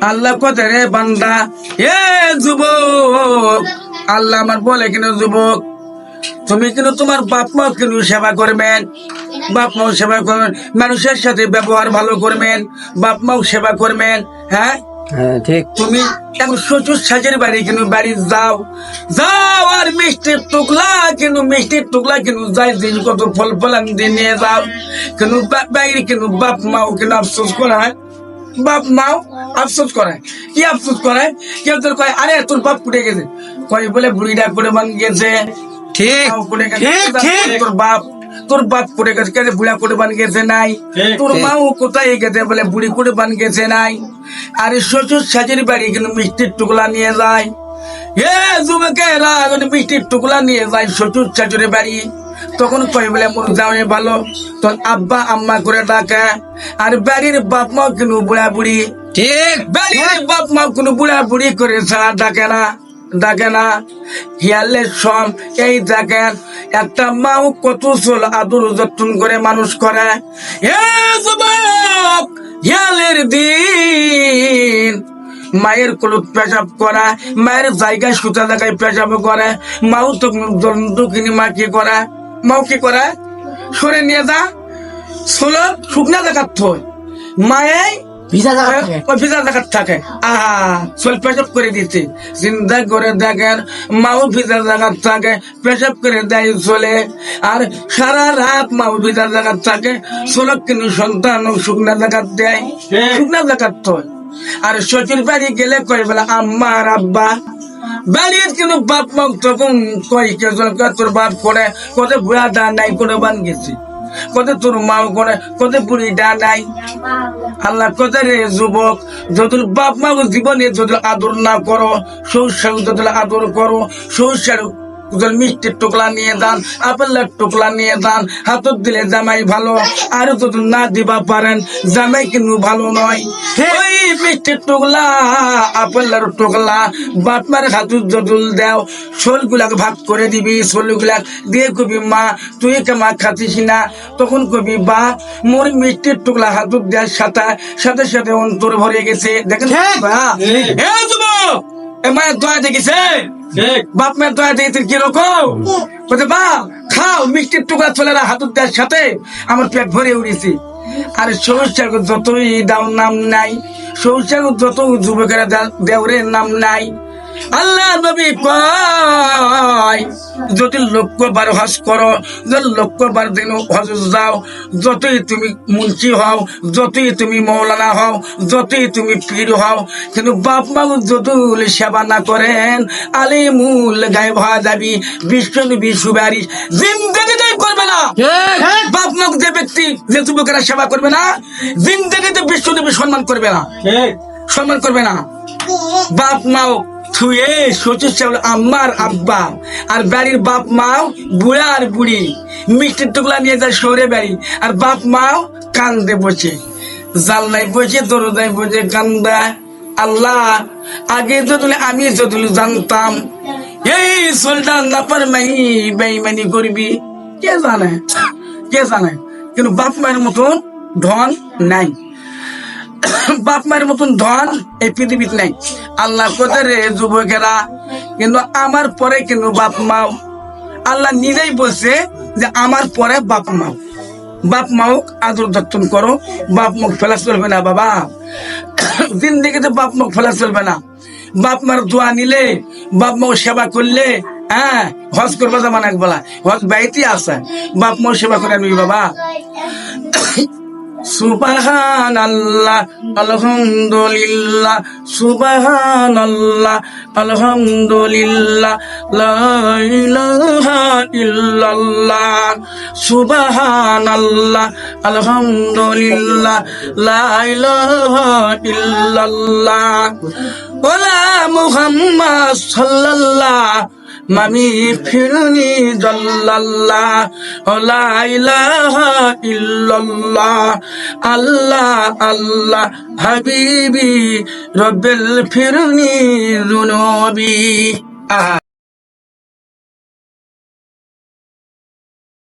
আল্লাহ কত রে বান্দা এ যুবক, আল্লাহ আমার বলে কিনা যুবক, তুমি কিন্তু তোমার বাপ মা কিন্তু সেবা করবেন, বাপ মাও সেবা করবেন, মানুষের সাথে ব্যবহার ভালো করবেন, বাপ মাও সেবা করবেন। হ্যাঁ ঠিক। তুমি এখন শ্বশুর শাশুড়ির বাড়ি কিন্তু বাড়ি যাও, যাও আর মিষ্টির টুকলা কিন্তু মিষ্টির টুকলা কিন্তু যাই দিন কত ফল ফলান দিয়ে নিয়ে যাও, কিন্তু বাইরে কিন্তু বাপ মাও কিন্তু আফসোস করায়, বাপ মাও আফসোস করায়। কি আফসোস করায়? কেউ তোর কয় আরে তোর বাপ ফুটে গেছে, কয় বলে বুড়িটা করে বান গেছে। ঠিক তোর বাপ করে গেছে, বুড়া করে বান গেছে নাই, তোর মাও কোথায় গেছে বলে বুড়ি করে বান গেছে নাই। আর শ্বশুর শাশুড়ি বাড়ি কিন্তু মিষ্টির টুকলা নিয়ে যায়, হে যুবকেরা মিষ্টির টুকলা নিয়ে যায় শ্বশুর শাশুড়ি বাড়ি। তখন কই বলে মোর জামাই ভালো, তখন আব্বা আম্মা করে ডাকে। আর বাড়ির বাপ মাও কিন্তু বুড়া বুড়ি, ঠিক। বাড়ির বাপ মাও কোনো বুড়া বুড়ি করে ছাড়া ডাকে না, ডাকে না। হিয়ালের সম এই দেখেন একটা মাও কত চল আদর যত্ন করে মানুষ করে। হে যুবক, হিয়ালের দিন মায়ের কলুত পেশাব করা, মায়ের জায়গায় সুতা জায়গায় পেশাব করে, মাও তো কিনি মা কি করে, মাও কি করে সরে নিয়ে যা ষোলো শুকনা জায়গার থই, মায়ে ভিজা জায়গার থাকে। চল পেশাব করে দিতে চিন্তা করে দেখেন, মাও ভিজা জায়গার থাকে, পেশাব করে দেয় চলে। আর সারা রাত মাও ভিজা জায়গার থাকে, চলক কিন্তু সন্তান শুকনা জায়গার দেয়, শুকনা জায়গার থই। আর শ্বশুর বাড়ি গেলে কয় বলে আম্মা আর আব্বা, বাড়ির কিন্তু বাপ মা তখন কয় তোর বাপ করে কত বুড়া দা নাই করে বান গেছি, কত তোর মাও করে কত বুড়ি ডা নাই। আল্লাহ কত রে যুবক, যদি বাপ মা জীবনে যদি আদর না করো, শ্বশুর যদি আদর করো, শ্বশুর মিষ্টির টুকলা নিয়ে যান, আপেলের টুকলা নিয়ে যান, হাতত দিলে জামাই ভালো। আর যদি না দিবা পারেন জামাই কিন্তু ভালো নয়। ওই মিষ্টির টুকলা আপেলের টুকলা বাপ মার হাতুর জদুল দেও, শোল গুলাকে ভাগ করে দিবি, শোল গুলাক দিয়ে কবি মা তুই মা খাতিস না, তখন কবি বা মোর মিষ্টির টুকলা হাতুর দেওয়ার সাথে সাথে সাথে অন্তর ভরে গেছে। দেখেন যুবক, মায়ের দোয়া দেখেছে, বাপ মায়ের দয়া দেখে কিরকম বলছে বা খাও মিষ্টির টুকরা চলে হাতুর দেওয়ার সাথে আমার পেট ভরে উঠেছি। আর সৌসাগ যতই দাও নাম নাই, সৌসাগ যত যুবকেরা দেওরের নাম নাই। আল্লাহ নবী কয় যদি লক্ষ্যবার হজ করো, যদি লক্ষ্যবার দিন হজ যাও, যতই তুমি মুন্সি হও, যতই তুমি মৌলানা হও, যতই তুমি পীর হও, কিন্তু বাপ মা যদি সেবা না করেন আলিমুল গায়েব হওয়া যাবি, বিশ্বনবী সুপারিশ জিন্দেগিতে করবে না। বাপ মা যে ব্যক্তি যে যুবকেরা সেবা করবে না, জিন্দেগিতে বিশ্বনবী সম্মান করবে না, সম্মান করবে না। বাপ মাও থুয়ে শ্বশুর আম্মার আব্বা আর বাড়ির বাপ মাও বুড়া আর বুড়ি মিষ্টির টুকলা নিয়ে যায় শহরে বাড়ি, আর বাপ মাও কান্দে বসে, জানলায় বসে দরজায় বসে কান্দা। আল্লাহ আগে যদি আমি যদি জানতাম এই সুলতান নাপার মাই বেইমানি করবি, কে জানে, কে জানে। কিন্তু বাপ মায়ের মতন ধন নাই, বাপ মায়ের মতন ধন এই পৃথিবীতে নাই। আল্লাহ কোথায় রে যুবকেরা, কিন্তু আমার পরে কিন্তু বাপ মাও, আল্লাহ নিজেই বলছে যে আমার পরে বাপ মাও, বাপ মাও আদর যত্ন করো, বাপ মুখ ফেলা চলবে না বাবা, জিন্দেগিতে বাপ মুখ ফেলা চলবে না। বাপ মার দোয়া নিলে, বাপ মাও সেবা করলে, হ্যাঁ হজ করবা যামান এক বেলা, হজ বাইতে আছে, বাপ মাও সেবা করে আনবি বাবা। সুবহানাল্লাহ আলহামদুলিল্লাহ, সুবহানাল্লাহ আলহামদুলিল্লাহ, লা ইলাহা ইল্লাল্লাহ, সুবহানাল্লাহ আলহামদুলিল্লাহ, লা ইলাহা ইল্লাল্লাহ, ওয়া মুহাম্মাদ সাল্লাল্লাহু মামি ফিরনি জাল্লাল্লাহ, লা ইলাহা ইল্লাল্লাহ, আল্লাহ আল্লাহ হাবিবি রব্বিল ফিরনি যুনুবি।